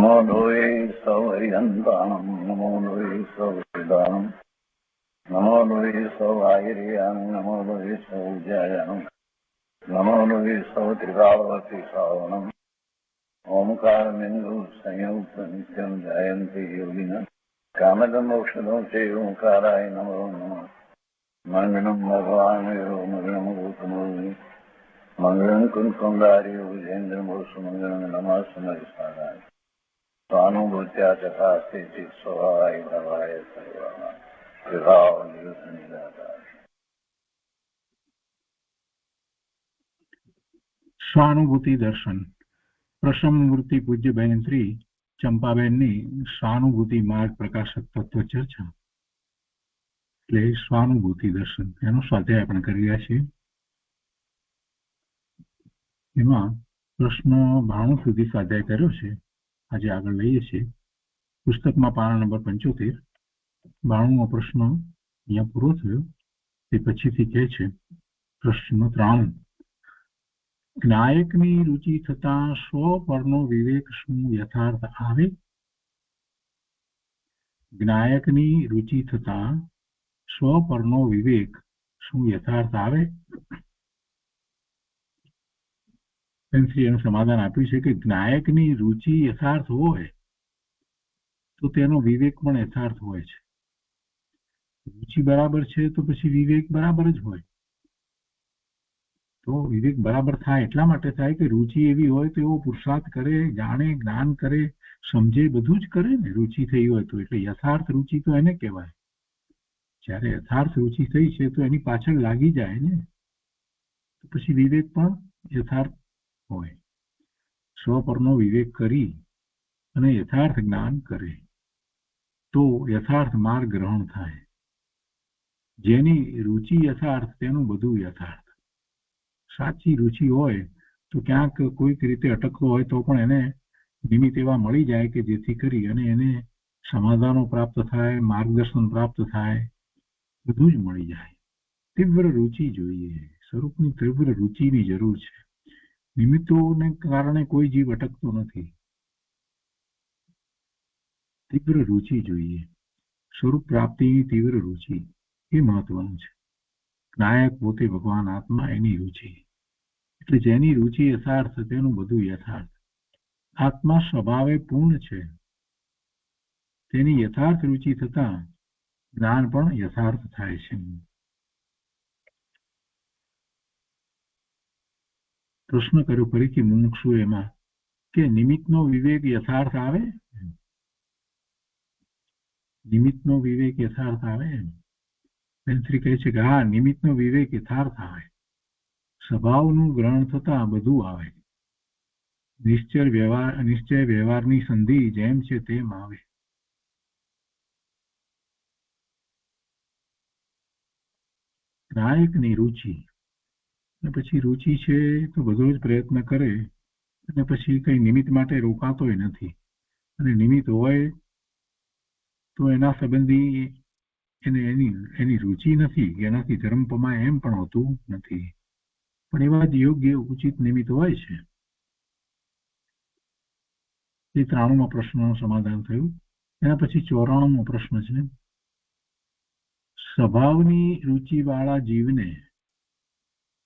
નમો લોહી સૌહરિહંતાણમ નમો લોહી સૌવેદાણમ નમો લોહી સૌઆયર્યાણ નમો લોહી સૌજ્યાયાણ નમો લોહી સૌત્રિકાળવતી શ્રાવણમ ઓમકાર બિંદુ સંયુક્ત નિત્યમ જયંતી યોગિન કામદમ ઔષધો છે ઓંકારાય નમો નમઃ મંગળમ ભગવાન મંગળમ ગૌતમોની મંગળમ કુંકુંદારી વિજેન્દ્રમોષ મંગળમ નમઃ સમયસારાય સ્વાનુભૂત્યા તથા સ્થિતિ સ્વભાવાય ભવાય સર્વમાં વિભાવ નિરુદ્ધ નિરાકાર. સ્વાનુભૂતિ દર્શન પ્રસન્ન મૂર્તિ પૂજ્યબેન શ્રી ચંપાબેનની સ્વાનુભૂતિ માર્ગ પ્રકાશક તત્વ ચર્ચા એટલે સ્વાનુભૂતિ દર્શન એનો સ્વાધ્યાય આપણે કરી રહ્યા છીએ. એમાં પ્રશ્ન 92 સુધી સ્વાધ્યાય કર્યો છે. આજે આગળ લઈએ છીએ. પુસ્તકમાં પાના નંબર 75 92મો પ્રશ્ન અહીંયા પૂરો થયો. તે પછીથી કહે છે પ્રશ્ન 93 જ્ઞાયકની રુચિ થતા સ્વ પરનો વિવેક શું યથાર્થ આવે? જ્ઞાયકની રુચિ થતા સ્વ પરનો વિવેક શું યથાર્થ આવે? એનું સમાધાન આપ્યું છે કે જ્ઞાયકની રુચિ યથાર્થ હોય તો તેનો વિવેક પણ યથાર્થ હોય છે. રુચિ બરાબર છે તો પછી વિવેક બરાબર જ હોય. તો વિવેક બરાબર થાય એટલા માટે થાય કે રુચિ એવી હોય તો એવો પુરુષાર્થ કરે, જાણે, જ્ઞાન કરે, સમજે, બધું જ કરે ને. રુચિ થઈ હોય તો એટલે યથાર્થ રુચિ તો એને કહેવાય. જ્યારે યથાર્થ રુચિ થઈ છે તો એની પાછળ લાગી જાય ને, તો પછી વિવેક પણ યથાર્થ હોય. સ્વ પરનો વિવેક કરી અને યથાર્થ જ્ઞાન કરે તો યથાર્થ માર્ગ ગ્રહણ થાય. જેની રુચિ યથાર્થ તેનું બધું યથાર્થ. સાચી રુચિ હોય તો ક્યાંક કોઈક રીતે અટકતો હોય તો પણ એને નિમિત્ત એવા મળી જાય કે જેથી કરી અને એને સમાધાનો પ્રાપ્ત થાય, માર્ગદર્શન પ્રાપ્ત થાય, બધું જ મળી જાય. તીવ્ર રુચિ જોઈએ. સ્વરૂપની તીવ્ર રુચિની જરૂર છે. નિમિત્તોને કારણે કોઈ જીવ અટકતો નથી. તીવ્ર રુચિ જોઈએ. સ્વરૂપ પ્રાપ્તિની તીવ્ર રુચિ એ મહત્વનું છે. નાયક પોતે ભગવાન આત્મા, એની રુચિ એટલે જેની રુચિ યથાર્થ તેનું બધું યથાર્થ. આત્મા સ્વભાવે પૂર્ણ છે. તેની યથાર્થ રુચિ થતા જ્ઞાન પણ યથાર્થ થાય છે. પ્રશ્ન કર્યો ફરીથી મુમુક્ષુ એમાં કે નિમિત્તનો વિવેક યથાર્થ આવે? નિમિત્તનો વિવેક યથાર્થ આવે? શ્રી કહે છે કે હા, નિમિત્તનો વિવેક યથાર્થ આવે. સ્વભાવનું ગ્રહણ થતા બધું આવે. નિશ્ચય વ્યવહારની સંધિ જેમ છે તેમ આવે. નાયકની રુચિ અને પછી રુચિ છે તો બધો જ પ્રયત્ન કરે અને પછી કઈ નિમિત્ત માટે રોકાતોય નથી. અને નિમિત્ત હોય તો એના સંબંધી એની રુચિ નથી, એનાથી ધર્મ પમાય એમ પણ હોતું નથી. પણ એવા જ યોગ્ય ઉચિત નિમિત્ત હોય છે. એ 93મા પ્રશ્નનું સમાધાન થયું. એના પછી 94મો પ્રશ્ન છે. સ્વભાવની રુચિવાળા જીવને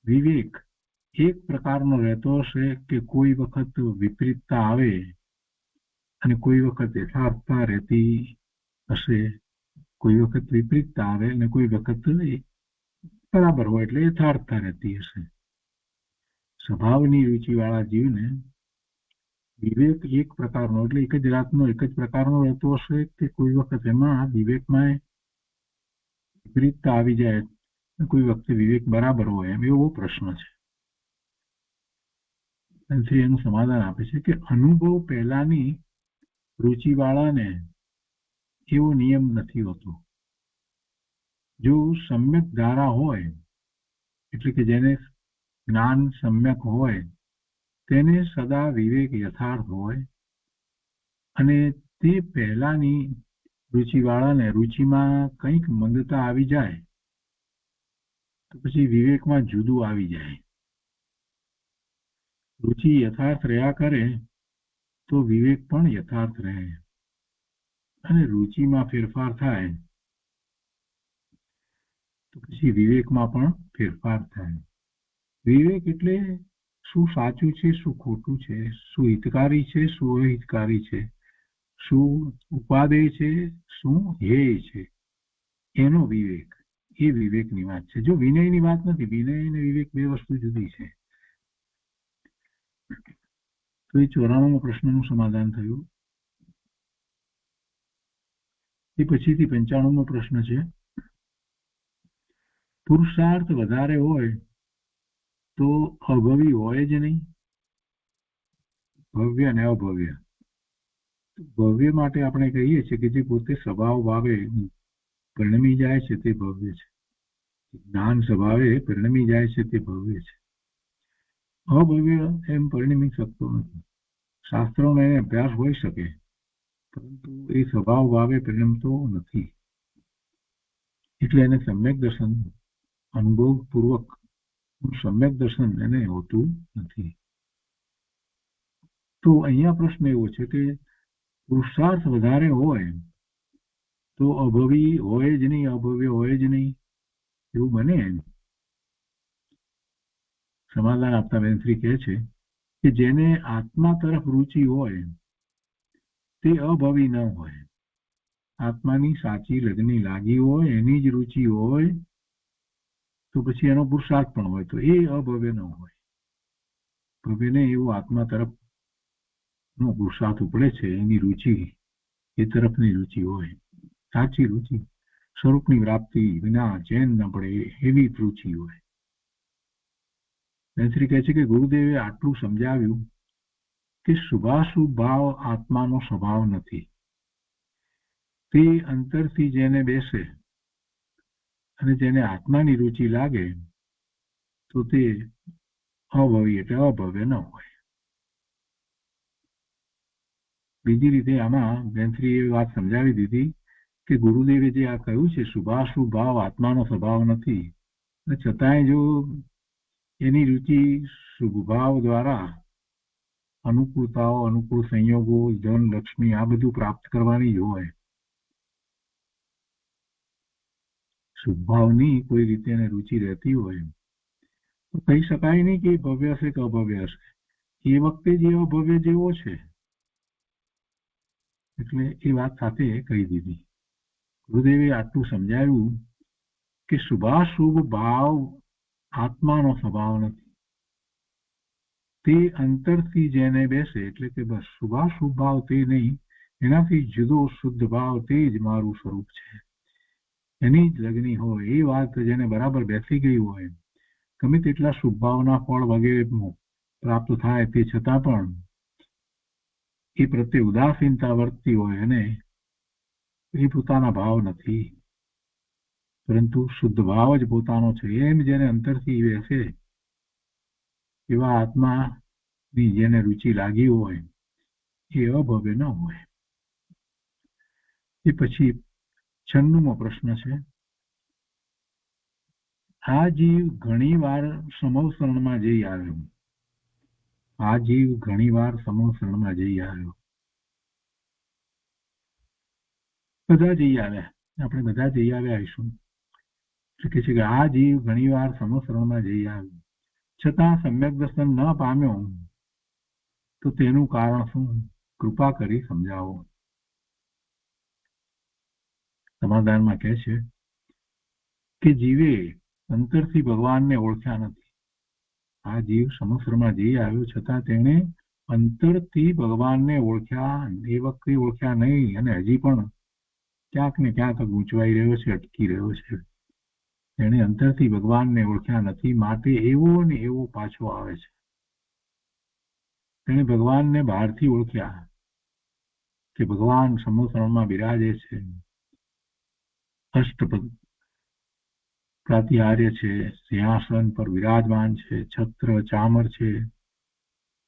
વિવેક એક પ્રકારનો રહેતો હશે કે કોઈ વખત વિપરીતતા આવે અને કોઈ વખત યથાર્થતા રહેતી હશે? કોઈ વખત વિપરીતતા આવે અને કોઈ વખત બરાબર હોય એટલે યથાર્થતા રહેતી હશે. સ્વભાવની રુચિવાળા જીવને વિવેક એક પ્રકારનો એટલે એક જ જાતનો એક જ પ્રકારનો રહેતો હશે કે કોઈ વખત એમાં વિવેકમાં વિપરીતતા આવી જાય, કોઈ વખતે વિવેક બરાબર હોય, એમ એવો પ્રશ્ન છે. એનું સમાધાન આપે છે કે અનુભવ પહેલાની રુચિવાળાને એવો નિયમ નથી હોતો. જો સમ્યક ધારા હોય એટલે કે જેને જ્ઞાન સમ્યક હોય તેને સદા વિવેક યથાર્થ હોય અને તે પહેલાની રુચિવાળાને રુચિમાં કંઈક મંદતા આવી જાય તો પછી વિવેકમાં જુદું આવી જાય. રુચિ યથાર્થ રહ્યા કરે તો વિવેક પણ યથાર્થ રહે, અને રુચિમાં ફેરફાર થાય તો પછી વિવેકમાં પણ ફેરફાર થાય. વિવેક એટલે શું સાચું છે, શું ખોટું છે, શું હિતકારી છે, શું અહિતકારી છે, શું ઉપાદેય છે, શું ધ્યેય છે, એનો વિવેક. એ વિવેકની વાત છે. જો વિનયની વાત નથી. વિનય અને વિવેક બે વસ્તુ જુદી છે. તો એ 94મો પ્રશ્નનું સમાધાન થયું. એ પછીથી 95મો પ્રશ્ન છે. પુરુષાર્થ વધારે હોય તો અભવી હોય જ નહીં. ભવ્ય અને અભવ્ય. ભવ્ય માટે આપણે કહીએ છીએ કે જે પોતે સ્વભાવ ભાવે પરિણમી જાય છે તે ભવ્ય છે. જ્ઞાન સ્વભાવે પરિણમી જાય છે તે ભવ્ય છે. અભવ્ય એમ પરિણમી શકતો નથી. શાસ્ત્રોનો એને અભ્યાસ હોઈ શકે, પરંતુ એ સ્વભાવ ભાવે પરિણમતો નથી. એટલે એને સમ્યક દર્શન, અનુભવપૂર્વક સમ્યક દર્શન એને હોતું નથી. તો અહીંયા પ્રશ્ન એવો છે કે પુરુષાર્થ વધારે હોય તો અભવી હોય જ નહીં, અભવ્ય હોય જ નહીં, એવું બને? સમાધાન આપતા બેનશ્રી કહે છે કે જેને આત્મા તરફ રુચિ હોય તે અભવી ન હોય. આત્માની સાચી લગ્ની લાગી હોય, એની જ રુચિ હોય તો પછી એનો પુરુષાર્થ પણ હોય તો એ અભવ્ય ન હોય. ભવ્યને એવું આત્મા તરફ નો પુરુષાર્થ ઉપડે છે, એની રુચિ એ તરફની રુચિ હોય, સાચી રુચિ, સ્વરૂપની પ્રાપ્તિ વિના ચેન ન પડે એવી રુચિ હોય. બેનશ્રી કહે છે કે ગુરુદેવે આટલું સમજાવ્યું કે શુભાશુભ ભાવ આત્માનો સ્વભાવ નથી. તે અંતરથી જેને બેસે અને જેને આત્માની રુચિ લાગે તો તે અભવી એટલે અભવ્ય ન હોય. બીજી રીતે આમાં બેનશ્રીએ વાત સમજાવી દીધી કે ગુરુદેવે જે આ કહ્યું છે શુભાશુભ ભાવ આત્માનો સ્વભાવ નથી, છતાંય જો એની રુચિ શુભ ભાવ દ્વારા અનુકૂળતાઓ, અનુકૂળ સંયોગો, ધન, લક્ષ્મી આ બધું પ્રાપ્ત કરવાની જ હોય. શુભ ભાવની કોઈ રીતે એને રુચિ રહેતી હોય તો કહી શકાય નહીં કે ભવ્ય હશે કે અભવ્ય હશે. એ વખતે જે અભવ્ય જેવો છે એટલે એ વાત સાથે કહી દીધી. ગુરુદેવે આટલું સમજાવ્યું કે શુભાશુભ ભાવ આત્માનો સ્વભાવ નથી. તે અંતરથી જેને બેસે એટલે કે બસ શુભાશુભ ભાવ તે નહીં, એનાથી જુદો શુદ્ધ ભાવ તે જ મારું સ્વરૂપ છે, એની જ લગ્ની હોય એ વાત જેને બરાબર બેસી ગઈ હોય, ગમે તેટલા શુભ ભાવના ફળ વગેરે પ્રાપ્ત થાય તે છતાં પણ એ પ્રત્યે ઉદાસીનતા વર્તતી હોય અને એ પોતાના ભાવ નથી, પરંતુ શુદ્ધ ભાવ જ પોતાનો છે એમ જેને અંતરથી બેસે એવા આત્માની જેને રુચિ લાગી હોય એ અભવ્ય ન હોય. એ પછી 96મો પ્રશ્ન છે. આ જીવ ઘણી વાર સમવસરણમાં જઈ આવ્યો. આ જીવ ઘણી વાર સમવસરણમાં જઈ આવ્યો. બધા જઈ આવ્યા, આપણે બધા જઈ આવ્યા આવીશું. કે છે કે આ જીવ ઘણી વાર સમવસરણમાં જઈ આવ્યો, છતાં સમ્યક દર્શન ન પામ્યો તો તેનું કારણ શું? કૃપા કરી સમજાવો. સમાધાનમાં કહે છે કે જીવે અંતરથી ભગવાનને ઓળખ્યા નથી. આ જીવ સમવસરમાં જઈ આવ્યો છતાં તેણે અંતરથી ભગવાનને ઓળખ્યા એ વખતે ઓળખ્યા નહીં અને હજી પણ ક્યાંક ને ક્યાંક ગૂંચવાઈ રહ્યો છે, અટકી રહ્યો છે. તેણે અંતરથી ભગવાનને ઓળખ્યા નથી, માટે એવો ને એવો પાછો આવે છે. તેણે ભગવાનને બહારથી ઓળખ્યા કે ભગવાન સમવસરણમાં બિરાજે છે, અષ્ટ પ્રાતિહાર્ય છે, સિંહાસન પર વિરાજમાન છે, છત્ર ચામર છે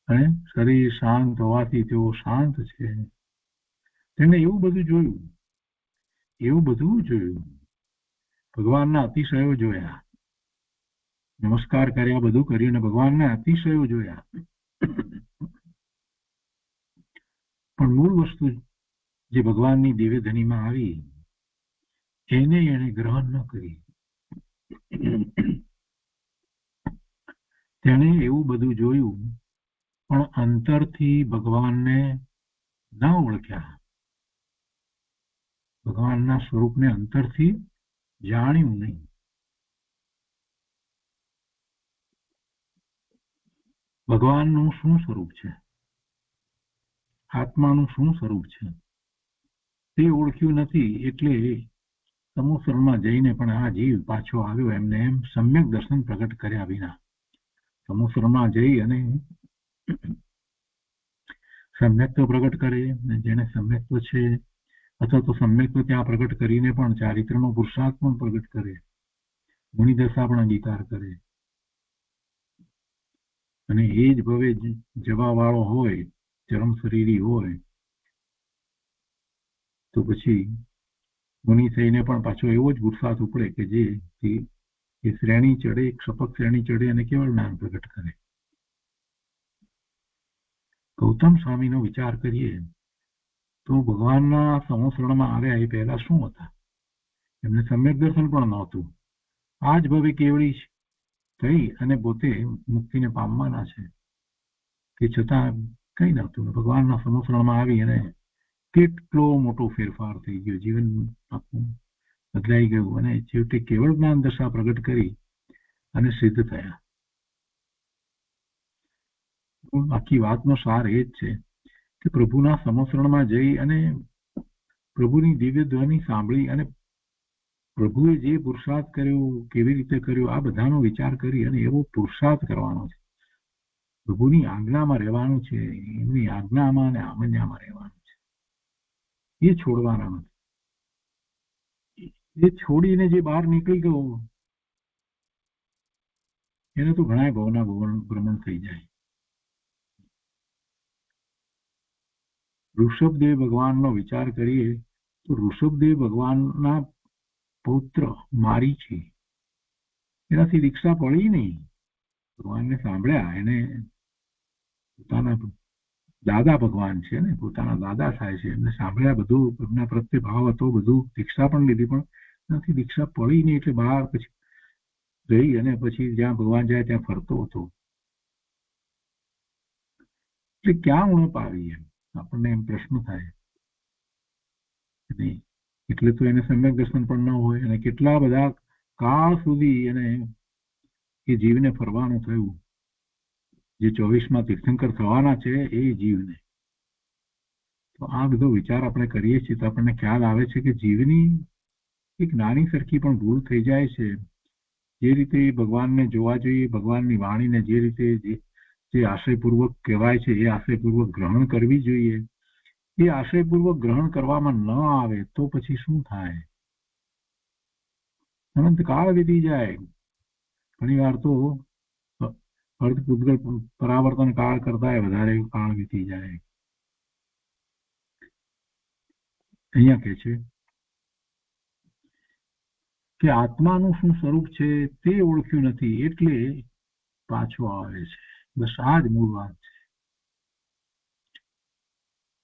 અને શરીર શાંત હોવાથી તેઓ શાંત છે. તેણે એવું બધું જોયું, ભગવાનના અતિશયો જોયા, નમસ્કાર કર્યા, બધું કર્યું અને ભગવાનના અતિશયો જોયા. પણ મૂળ વસ્તુ જે ભગવાનની દિવ્યધનીમાં આવી એને એને ગ્રહણ ન કરી. તેણે એવું બધું જોયું પણ અંતરથી ભગવાનને ન ઓળખ્યા, ભગવાનના સ્વરૂપને અંતરથી જાણ્યું નહીં. ભગવાનનું શું સ્વરૂપ છે, આત્માનું શું સ્વરૂપ છે તે ઓળખ્યું નથી. એટલે સમુસરમાં જઈને પણ આ જીવ પાછો આવ્યો એમને એમ સમ્યક દર્શન પ્રગટ કર્યા વિના. સમુસરમાં જઈ અને સમ્યક્ત્વ પ્રગટ કરે, જેને સમ્યક્ત્વ છે અથવા તો સમ્યક્ત્વ ત્યાં પ્રગટ કરીને પણ ચારિત્રનો પુરુષાર્થ પણ પ્રગટ કરે, ગુણીદશા પણ અંગીકાર કરે અને એ જ ભવે જવા વાળો હોય, ચરમ શરીરી હોય, તો પછી મુનિ થઈને પણ પાછો એવો જ પુરુષાર્થ ઉપડે કે જે એ શ્રેણી ચડે, ક્ષપક શ્રેણી ચડે અને કેવળ જ્ઞાન પ્રગટ કરે. ગૌતમ સ્વામીનો વિચાર કરીએ તો ભગવાનના સંવત્સરણમાં આવ્યા એ પહેલા શું હતા? એમને સમ્યક દર્શન પણ નહોતું. આ જ ભવે કેવળી થઈ અને પોતે મુક્તિને પામવાના છે તે છતાં કઈ નહોતું. ભગવાનના સંવત્સરણમાં આવી અને કેટલો મોટો ફેરફાર થઈ ગયો, જીવન આખું બદલાઈ ગયું અને છેવટે કેવળ જ્ઞાન દશા પ્રગટ કરી અને સિદ્ધ થયા. આખી વાતનો સાર એ જ છે કે પ્રભુના સમસરણમાં જઈ અને પ્રભુની દિવ્ય ધ્વનિ સાંભળી અને પ્રભુએ જે પુરુષાર્થ કર્યો, કેવી રીતે કર્યો, આ બધાનો વિચાર કરી અને એવો પુરુષાર્થ કરવાનો છે. પ્રભુની આજ્ઞામાં રહેવાનું છે, એમની આજ્ઞામાં અને આમન્યામાં રહેવાનું છે. એ છોડવાના નથી. એ છોડીને જે બહાર નીકળી ગયો એને તો ઘણા ભવના ભ્રમણ થઈ જાય. ઋષભદેવ ભગવાનનો વિચાર કરીએ તો ઋષભદેવ ભગવાનના પૌત્ર મારીચી, એનાથી દીક્ષા પડી નહીં. ભગવાનને સાંભળ્યા, એને પોતાના દાદા ભગવાન છે ને, પોતાના દાદા થાય છે, એમને સાંભળ્યા, બધું એમના પ્રત્યે ભાવ હતો, બધું દીક્ષા પણ લીધી, પણ એનાથી દીક્ષા પડી નહીં. એટલે બહાર પછી રહી અને પછી જ્યાં ભગવાન જાય ત્યાં ફરતો હતો. એટલે ક્યાં ઉણપ આવી એમ આપણને એમ પ્રશ્ન થાય. એટલે તો એને સમ્યક દર્શન પણ ન હોય અને કેટલા બધા કાળ સુધી એને એ જીવને ફરવાનું થયું. જે 24માં તીર્થંકર થવાના છે એ જીવને. તો આ બધો વિચાર આપણે કરીએ છીએ તો આપણને ખ્યાલ આવે છે કે જીવની એક નાની સરખી પણ ભૂલ થઈ જાય છે. જે રીતે ભગવાનને જોવા જોઈએ, ભગવાનની વાણીને જે રીતે જે આશયપૂર્વક કહેવાય છે એ આશયપૂર્વક ગ્રહણ કરવી જોઈએ, એ આશયપૂર્વક ગ્રહણ કરવામાં ન આવે તો પછી શું થાય? અનંત કાળ વીતી જાય. ઘણી વાર તો અર્ધ પૂતગલ પરાવર્તન કાળ કરતા વધારે કાળ વીતી જાય. અહીંયા કે છે કે આત્માનું શું સ્વરૂપ છે તે ઓળખ્યું નથી એટલે પાછો આવે છે. બસ આ જ મૂળ વાત છે.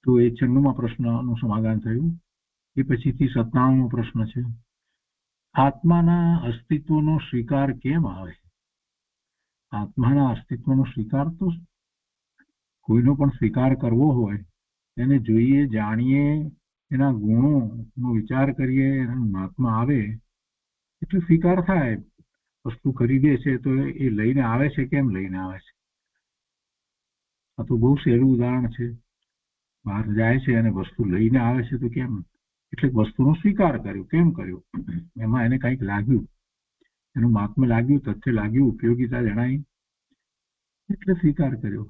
તો એ 96મા પ્રશ્નનું સમાધાન થયું. એ પછીથી 97મો પ્રશ્ન છે, આત્માના અસ્તિત્વનો સ્વીકાર કેમ આવે? આત્માના અસ્તિત્વનો સ્વીકાર તો કોઈનો પણ સ્વીકાર કરવો હોય એને જોઈએ, જાણીએ, એના ગુણોનો વિચાર કરીએ, એનું મહાત્મા આવે એટલે સ્વીકાર થાય. વસ્તુ ખરીદે છે તો એ લઈને આવે છે, કેમ લઈને આવે છે? આ તો બહુ સહેલું ઉદાહરણ છે. બહાર જાય છે અને વસ્તુ લઈને આવે છે તો કેમ? એટલે વસ્તુનો સ્વીકાર કર્યો. કેમ કર્યો? એમાં એને કંઈક લાગ્યું, એનું મહાત્મા લાગ્યું, તથ્ય લાગ્યું, ઉપયોગીતા જણાય એટલે સ્વીકાર કર્યો.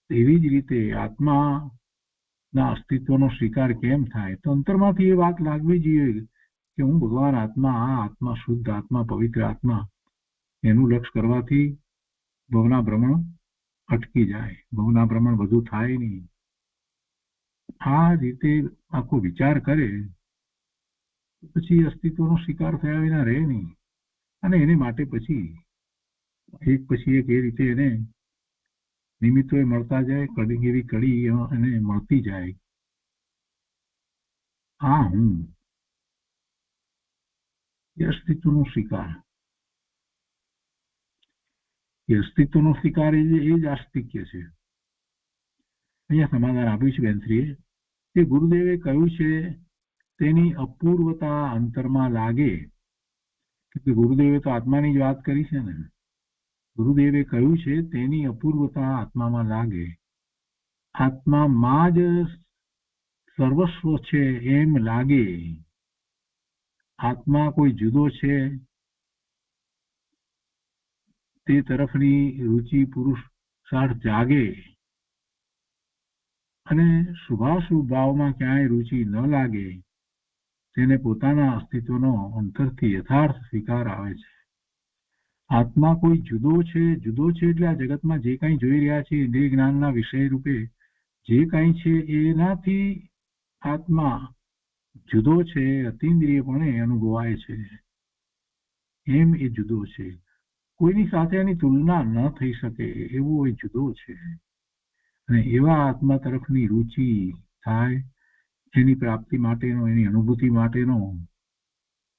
એવી જ રીતે આત્માના અસ્તિત્વનો સ્વીકાર કેમ થાય? તો અંતરમાંથી એ વાત લાગવી જોઈએ કે હું ભગવાન આત્મા, આ આત્મા શુદ્ધ આત્મા, પવિત્ર આત્મા, એનું લક્ષ્ય કરવાથી ભવના ભ્રમણ અટકી જાય, ભવના ભ્રમણ બધું થાય નહીં. આ રીતે આખો વિચાર કરે પછી અસ્તિત્વનો સ્વીકાર થયા વિના રહે નહીં. અને એને માટે પછી એક એ રીતે એને નિમિત્તો એ મળતા જાય, કડી એવી કડી એને મળતી જાય. આ હું એ અસ્તિત્વનો સ્વીકાર, એ અસ્તિત્વનો સ્વીકાર એ જ આસ્તિક્ય છે. અહીંયા સમાધાન આપ્યું છે બેનશ્રીએ કે ગુરુદેવે કહ્યું છે તેની અપૂર્વતા અંતરમાં લાગે. કે ગુરુદેવે તો આત્માની જ વાત કરી છે ને. ગુરુદેવે કહ્યું છે તેની અપૂર્વતા આત્મામાં લાગે. આત્મામાં જ સર્વસ્વ છે એમ લાગે. આત્મા કોઈ જુદો છે તે તરફની રુચિ પુરુષાર્થ જાગે અને શુભાશુભ ભાવમાં ક્યાંય રુચિ ન લાગે. તેને પોતાના અસ્તિત્વનો અંતરથી યથાર્થ સ્વીકાર આવે છે. આત્મા કોઈ જુદો છે એટલે આ જગતમાં જે કંઈ જોઈ રહ્યા છે ઇન્દ્રિય જ્ઞાનના વિષય રૂપે જે કંઈ છે એનાથી આત્મા જુદો છે, અતિન્દ્રિયપણે અનુભવાય છે. એમ એ જુદો છે. કોઈની સાથે એની તુલના ન થઈ શકે એવો એ જુદો છે. અને એવા આત્મા તરફની રુચિ થાય, એની પ્રાપ્તિ માટેનો, એની અનુભૂતિ માટેનો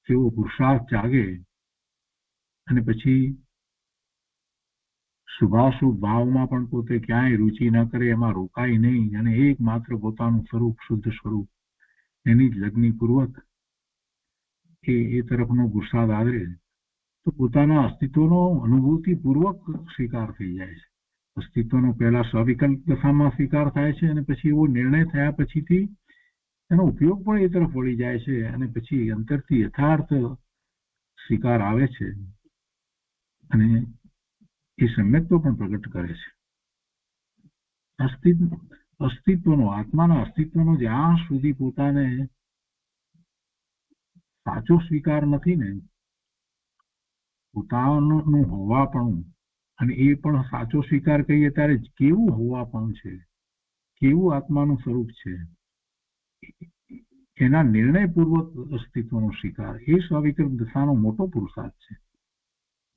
એવો પુરુષાર્થ જાગે અને પછી શુભાશુભ ભાવમાં પણ પોતે ક્યાંય રુચિ ન કરે, એમાં રોકાય નહીં અને એકમાત્ર પોતાનું સ્વરૂપ, શુદ્ધ સ્વરૂપ એની જ લગ્નીપૂર્વક એ તરફનો પુરુષાર્થ આવે તો પોતાના અસ્તિત્વનો અનુભૂતિપૂર્વક સ્વીકાર થઈ જાય છે. અસ્તિત્વનો પહેલા સ્વવિકલ્પ દશામાં સ્વીકાર થાય છે અને પછી એવો નિર્ણય થયા પછીથી એનો ઉપયોગ પણ એ તરફ વળી જાય છે અને પછી અંતરથી યથાર્થ સ્વીકાર આવે છે અને એ સમ્યક્તો પણ પ્રગટ કરે છે. અસ્તિત્વનો, આત્માના અસ્તિત્વનો જ્યાં સુધી પોતાને સાચો સ્વીકાર નથી ને, પોતાનું હોવાપણું, અને એ પણ સાચો સ્વીકાર કહીએ ત્યારે કેવું હોવાપણું છે, કેવું આત્માનું સ્વરૂપ છે, એના નિર્ણયપૂર્વક અસ્તિત્વનો સ્વીકાર એ સ્વવિકલ્પ દશાનો મોટો પુરુષાર્થ છે.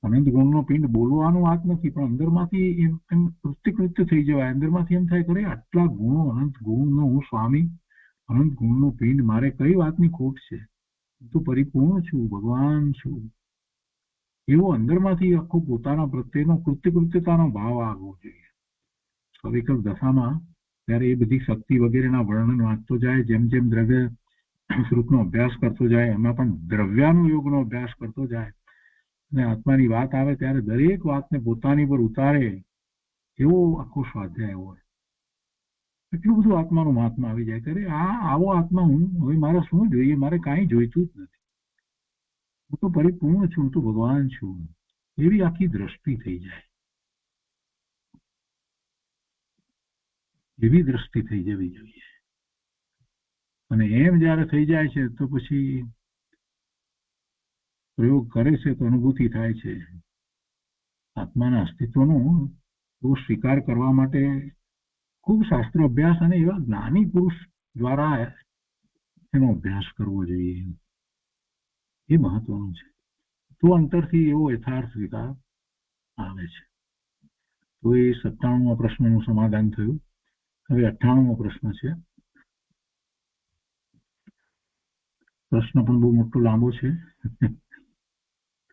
અનંત ગુણનો પિંડ બોલવાનું વાત નથી, પણ અંદરમાંથી એમ કૃત્ય થઈ જવાય. અંદરમાંથી એમ થાય કરે આટલા ગુણો, અનંત ગુણનો હું સ્વામી, અનંત ગુણનો પિંડ, મારે કઈ વાતની ખોટ છે? હું તો પરિપૂર્ણ છું, ભગવાન છું. એવો અંદરમાંથી આખો પોતાના પ્રત્યેનો કૃત્યતાનો ભાવ આવવો જોઈએ. સ્વવિકલ્પ દશામાં ત્યારે એ બધી શક્તિ વગેરેના વર્ણન વાંચતો જાય, જેમ જેમ દ્રવ્ય સ્વરૂપનો અભ્યાસ કરતો જાય, એમાં પણ દ્રવ્યાનુયોગનો અભ્યાસ કરતો જાય અને આત્માની વાત આવે ત્યારે દરેક વાતને પોતાની પર ઉતારે એવો આખો સ્વાધ્યાય હોય. એટલું બધું આત્માનું મહાત્મા આવી જાય કરે આવો આત્મા હું, હવે મારે શું જોઈએ? મારે કાંઈ જોઈતું જ નથી, હું તો પરિપૂર્ણ છું, હું તો ભગવાન છું. એવી આખી દ્રષ્ટિ થઈ જાય, એવી દ્રષ્ટિ થઈ જવી જોઈએ. અને એમ જયારે થઈ જાય છે તો પછી પ્રયોગ કરે છે તો અનુભૂતિ થાય છે. આત્માના અસ્તિત્વનો તો સ્વીકાર કરવા માટે ખૂબ શાસ્ત્ર અભ્યાસ અને એવા જ્ઞાની પુરુષ દ્વારા એનો અભ્યાસ કરવો જોઈએ. એ મહત્વનું છે. તો અંતરથી એવો યથાર્થ સ્વીકાર આવે છે. તો એ 97મા પ્રશ્નનું સમાધાન થયું. હવે 98મો પ્રશ્ન છે. પ્રશ્ન પણ બહુ મોટો લાંબો છે.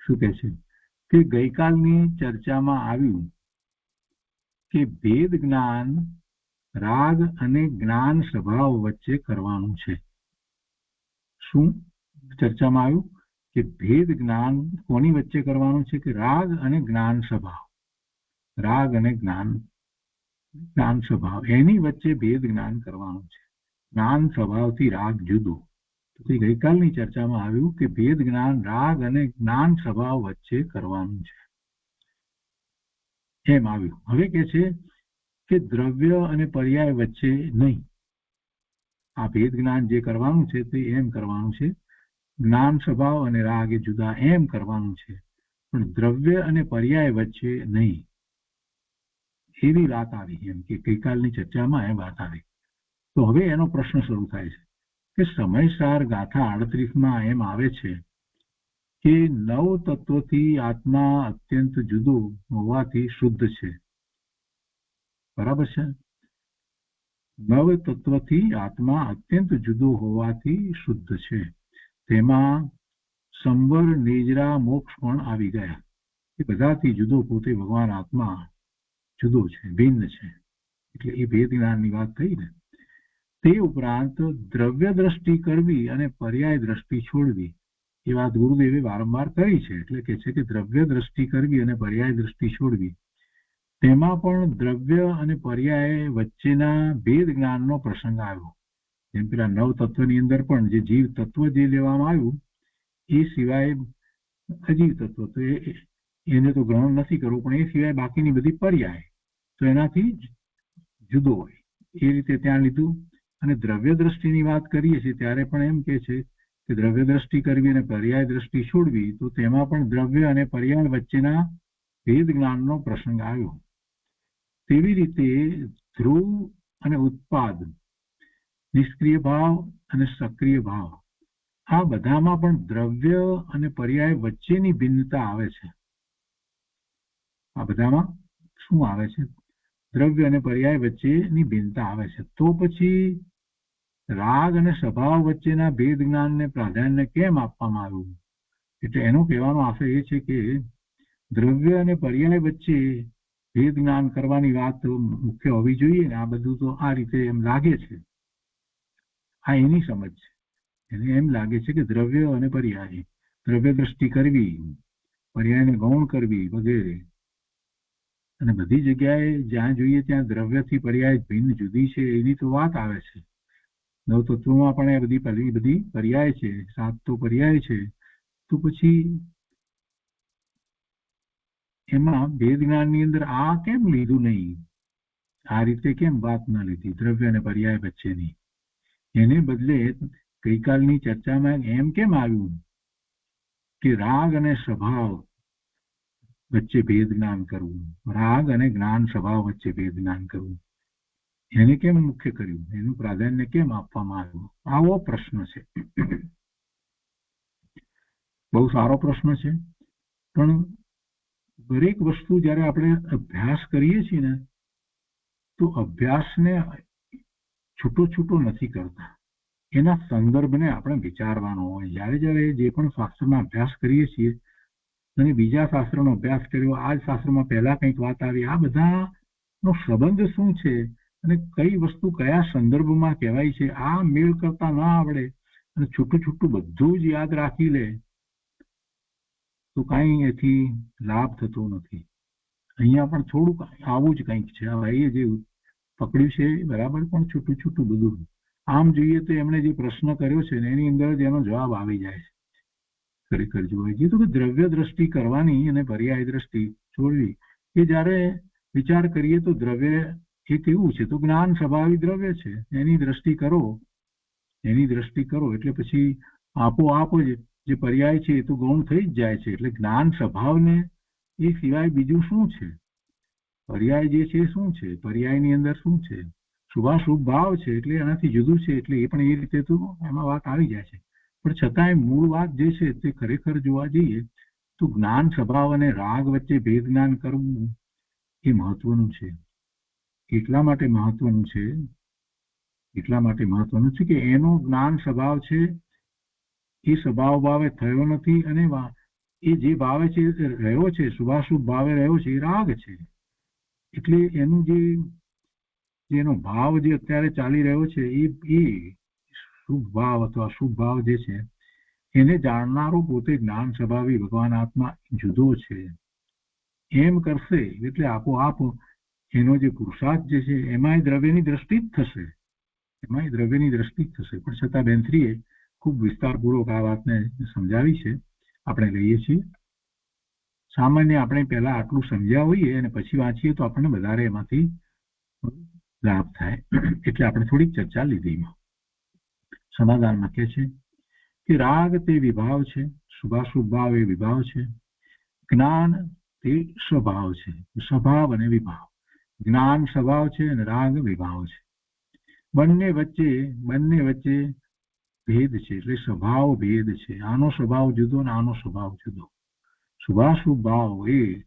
શું કહે છે કે ગઈકાલની ચર્ચામાં આવ્યું કે ભેદ જ્ઞાન રાગ અને જ્ઞાન સ્વભાવ વચ્ચે કરવાનું છે. શું ચર્ચામાં આવ્યું કે ભેદ જ્ઞાન કોની વચ્ચે કરવાનું છે? કે રાગ અને જ્ઞાન સ્વભાવ, રાગ અને જ્ઞાન સ્વભાવ એની વચ્ચે ભેદ જ્ઞાન કરવાનું છે. જ્ઞાન સ્વભાવથી રાગ જુદો. તો ગઈકાલની ચર્ચામાં આવ્યું કે ભેદ જ્ઞાન રાગ અને જ્ઞાન સ્વભાવ વચ્ચે કરવાનું છે એમ આવ્યું. હવે કે છે કે દ્રવ્ય અને પર્યાય વચ્ચે નહીં. આ ભેદ જ્ઞાન જે કરવાનું છે તે એમ કરવાનું છે, જ્ઞાન સ્વભાવ અને રાગ એ જુદા એમ કરવાનું છે, પણ દ્રવ્ય અને પર્યાય વચ્ચે નહીં. એવી વાત આવી, એમ કે ગઈકાલની ચર્ચામાં એ વાત આવી. તો હવે એનો પ્રશ્ન શરૂ થાય છે કે સમયસાર ગાથા 38માં એમ આવે છે કે 9 તત્વોથી આત્મા અત્યંત જુદો હોવાથી શુદ્ધ છે. બરાબર છે. નવ તત્વથી આત્મા અત્યંત જુદો હોવાથી શુદ્ધ છે. તેમાં સંવર, નિજરા, મોક્ષ પણ આવી ગયા. એ બધાથી જુદો પોતે ભગવાન આત્મા જુદો છે, ભિન્ન છે. એટલે એ ભેદ જ્ઞાનની વાત થઈ ને. તે ઉપરાંત દ્રવ્ય દ્રષ્ટિ કરવી અને પર્યાય દ્રષ્ટિ છોડવી એ વાત ગુરુદેવે વારંવાર કરી છે. એટલે કે છે કે દ્રવ્ય દ્રષ્ટિ કરવી અને પર્યાય દ્રષ્ટિ છોડવી, તેમાં પણ દ્રવ્ય અને પર્યાય વચ્ચેના ભેદ જ્ઞાનનો પ્રસંગ આવ્યો. જેમ પેલા નવ તત્વની અંદર પણ જે જીવ તત્વ જે લેવામાં આવ્યું એ સિવાય અજીવ તત્વ તો એને તો ગ્રહણ નથી કરવું, પણ એ સિવાય બાકીની બધી પર્યાય તો એનાથી જુદો હોય એ રીતે ત્યાં લીધું. અને દ્રવ્ય દ્રષ્ટિની વાત કરીએ છીએ ત્યારે પણ એમ કે છે કે દ્રવ્ય દ્રષ્ટિ કરવી અને પર્યાય દ્રષ્ટિ છોડવી, તો તેમાં પણ દ્રવ્ય અને પર્યાય વચ્ચેના ભેદ જ્ઞાનનો પ્રસંગ આવ્યો. તેવી રીતે ધ્રુવ અને ઉત્પાદ, નિષ્ક્રિય ભાવ અને સક્રિય ભાવ, આ બધામાં પણ દ્રવ્ય અને પર્યાય વચ્ચેની ભિન્નતા આવે છે. આ બધામાં શું આવે છે? દ્રવ્ય અને પર્યાય વચ્ચેની ભિન્નતા આવે છે. તો પછી રાગ અને સ્વભાવ વચ્ચેના ભેદ જ્ઞાનને પ્રાધાન્ય કેમ આપવામાં આવ્યું? એટલે એનો કહેવાનો આશય એ છે કે દ્રવ્ય અને પર્યાય વચ્ચે ભેદ જ્ઞાન કરવાની વાત મુખ્ય હોવી જોઈએ ને. આ બધું તો આ રીતે એમ લાગે છે, આ એની સમજ છે. એને એમ લાગે છે કે દ્રવ્ય અને પર્યાય, દ્રવ્ય દ્રષ્ટિ કરવી, પર્યાયને ગૌણ કરવી વગેરે. અને બધી જગ્યાએ જ્યાં જોઈએ ત્યાં દ્રવ્યથી પર્યાય ભિન્ન જુદી છે એની તો વાત આવે છે. નવ તત્વોમાં પણ એ બધી પર્યાય છે, 7 તો પર્યાય છે. તો પછી એમાં ભેદ જ્ઞાનની અંદર આ કેમ લીધું નહીં? આ રીતે કેમ વાત ન લીધી દ્રવ્ય અને પર્યાય વચ્ચેની? એને બદલે ગઈકાલની ચર્ચામાં એમ કેમ આવ્યું કે રાગ અને સ્વભાવ વચ્ચે ભેદ જ્ઞાન કરવું, રાગ અને જ્ઞાન સ્વભાવ વચ્ચે ભેદ જ્ઞાન કરવું? એને કેમ મુખ્ય કર્યું? એનું પ્રાધાન્ય કેમ આપવામાં આવ્યું? આવો પ્રશ્ન છે. બહુ સારો પ્રશ્ન છે. પણ દરેક વસ્તુ જ્યારે આપણે અભ્યાસ કરીએ છીએ ને, તો અભ્યાસને છૂટો છૂટો નથી કરતા, એના સંદર્ભને આપણે વિચારવાનો હોય. જ્યારે જ્યારે જે પણ શાસ્ત્રમાં અભ્યાસ કરીએ છીએ અને બીજા શાસ્ત્રનો અભ્યાસ કર્યો, આ જ શાસ્ત્રમાં પહેલા કંઈક વાત આવી, આ બધાનો સંબંધ શું છે અને કઈ વસ્તુ કયા સંદર્ભમાં કહેવાય છે, આ મેળ કરતા ના આવડે અને છૂટું છૂટું બધું જ યાદ રાખી લે તો કાંઈ એથી લાભ થતો નથી. અહીંયા પણ થોડુંક આવું જ કંઈક છે. ભાઈએ જે પકડ્યું છે બરાબર, પણ છૂટું છૂટું બધું. આમ જોઈએ તો એમણે જે પ્રશ્ન કર્યો છે ને એની અંદર જ એનો જવાબ આવી જાય છે. ખરેખર જોવા જઈએ તો કે દ્રવ્ય દ્રષ્ટિ કરવાની અને પર્યાય દ્રષ્ટિ છોડવી, એ જ્યારે વિચાર કરીએ તો દ્રવ્ય એ કેવું છે? તો જ્ઞાન સ્વભાવી દ્રવ્ય છે. એની દ્રષ્ટિ કરો એટલે પછી આપોઆપ જ જે પર્યાય છે એ તો ગૌણ થઈ જ જાય છે. એટલે જ્ઞાન સ્વભાવને એ સિવાય બીજું શું છે? પર્યાય જે છે શું છે? પર્યાયની અંદર શું છે? શુભાશુભ ભાવ છે, એટલે એનાથી જુદું છે. એટલે એ પણ એ રીતે તો એમાં વાત આવી જાય છે. પણ છતાંય મૂળ વાત જે છે તે ખરેખર જોવા જઈએ તો જ્ઞાન સ્વભાવ અને રાગ વચ્ચે ભેદ જ્ઞાન કરવું એ મહત્વનું છે. એટલા માટે મહત્વનું છે કે એનો જ્ઞાન સ્વભાવ છે એ સ્વભાવ ભાવે થયો નથી, અને એ જે ભાવે છે રહ્યો છે, શુભાશુભ ભાવે રહ્યો છે, એ રાગ છે. એટલે એનું એનો ભાવ જે અત્યારે ચાલી રહ્યો છે એ શુભ ભાવ અથવા અશુભ ભાવ જે છે એને જાણનારો પોતે જ્ઞાન સ્વભાવી ભગવાન આત્મા જુદો છે એમ કરશે એટલે આપોઆપ એનો જે પુરુષાર્થ જે છે એમાંય દ્રવ્યની દ્રષ્ટિ જ થશે. પણ છતાં બેનશ્રીએ ખૂબ વિસ્તારપૂર્વક આ વાતને સમજાવી છે. આપણે લઈએ છીએ. સામાન્ય આપણે પહેલા આટલું સમજ્યા હોઈએ અને પછી વાંચીએ તો આપણને વધારે એમાંથી લાભ થાય. એટલે આપણે થોડીક ચર્ચા લીધી. સમાધાનમાં કહે છે કે રાગ તે વિભાવ છે, શુભાશુભ ભાવ એ વિભાવ છે, જ્ઞાન તે સ્વભાવ છે. સ્વભાવ અને વિભાવ, જ્ઞાન સ્વભાવ છે અને રાગ વિભાવ છે. બંને વચ્ચે ભેદ છે, એટલે સ્વભાવ ભેદ છે. આનો સ્વભાવ જુદો અને આનો સ્વભાવ જુદો. શુભાશુભ ભાવ એ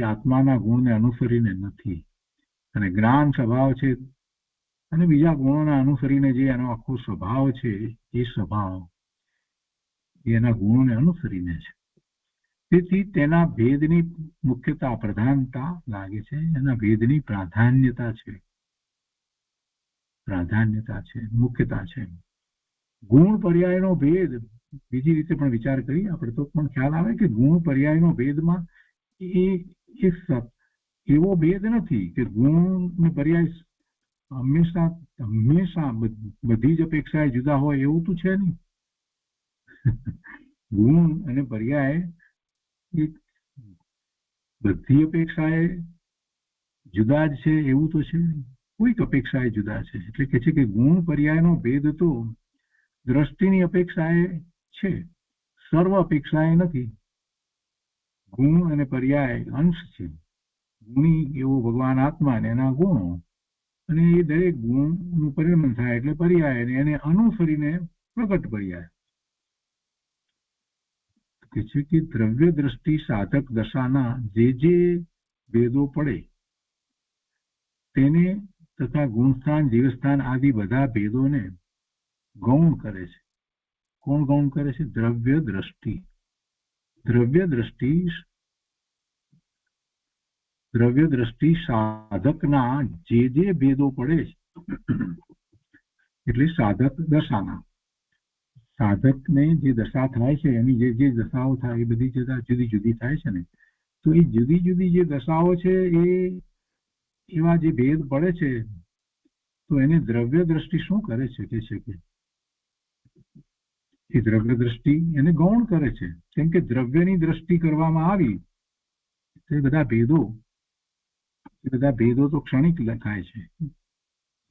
આત્માના ગુણને અનુસરીને નથી, અને જ્ઞાન સ્વભાવ છે અને બીજા ગુણોના અનુસરીને જે એનો આખો સ્વભાવ છે એ સ્વભાવ એના ગુણોને અનુસરીને છે. તેથી તેના ભેદની મુખ્યતા પ્રધાનતા લાગે છે, એના ભેદની પ્રાધાન્યતા છે, મુખ્યતા છે. ગુણ પર્યાયનો ભેદ બીજી રીતે પણ વિચાર કરી આપણે તો પણ ખ્યાલ આવે કે ગુણ પર્યાયનો ભેદમાં એવો ભેદ નથી કે ગુણ પર્યાય હંમેશા બધી જ અપેક્ષાએ જુદા હોય એવું તો છે નહીં. ગુણ અને પર્યાય બધી અપેક્ષાએ જુદા જ છે એવું તો છે નહીં. કોઈક અપેક્ષાએ જુદા છે. એટલે કે છે કે ગુણ પર્યાયનો ભેદ તો દ્રષ્ટિની અપેક્ષાએ છે, સર્વ અપેક્ષાએ નથી. ગુણ અને પર્યાય અંશ છે. ગુણી એવો ભગવાન આત્મા અને એના ગુણો, અને એ દરેક ગુણનું પરિણમન થાય એટલે પર્યાય, અને એને અનુસરીને પ્રગટ પર્યાય. કે છે કે દ્રવ્ય દ્રષ્ટિ સાધક દશાના જે ભેદો પડે તેને તથા ગુણસ્થાન જીવસ્થાન આદિ બધા ભેદોને ગૌણ કરે છે. કોણ ગૌણ કરે છે? દ્રવ્ય દ્રષ્ટિ. દ્રવ્ય દ્રષ્ટિ સાધકના જે ભેદો પડે છે એટલે સાધક દશાના, સાધકને જે દશા થાય છે એની જે દશાઓ થાય એ બધી જુદી જુદી થાય છે ને, તો એ જુદી જુદી જે દશાઓ છે એ એવા જે ભેદ પડે છે તો એને દ્રવ્ય દ્રષ્ટિ શું કરે છે કે એ દ્રવ્ય દ્રષ્ટિ એને ગૌણ કરે છે. કેમ કે દ્રવ્યની દ્રષ્ટિ કરવામાં આવી તો એ બધા ભેદો તો ક્ષણિક દેખાય છે,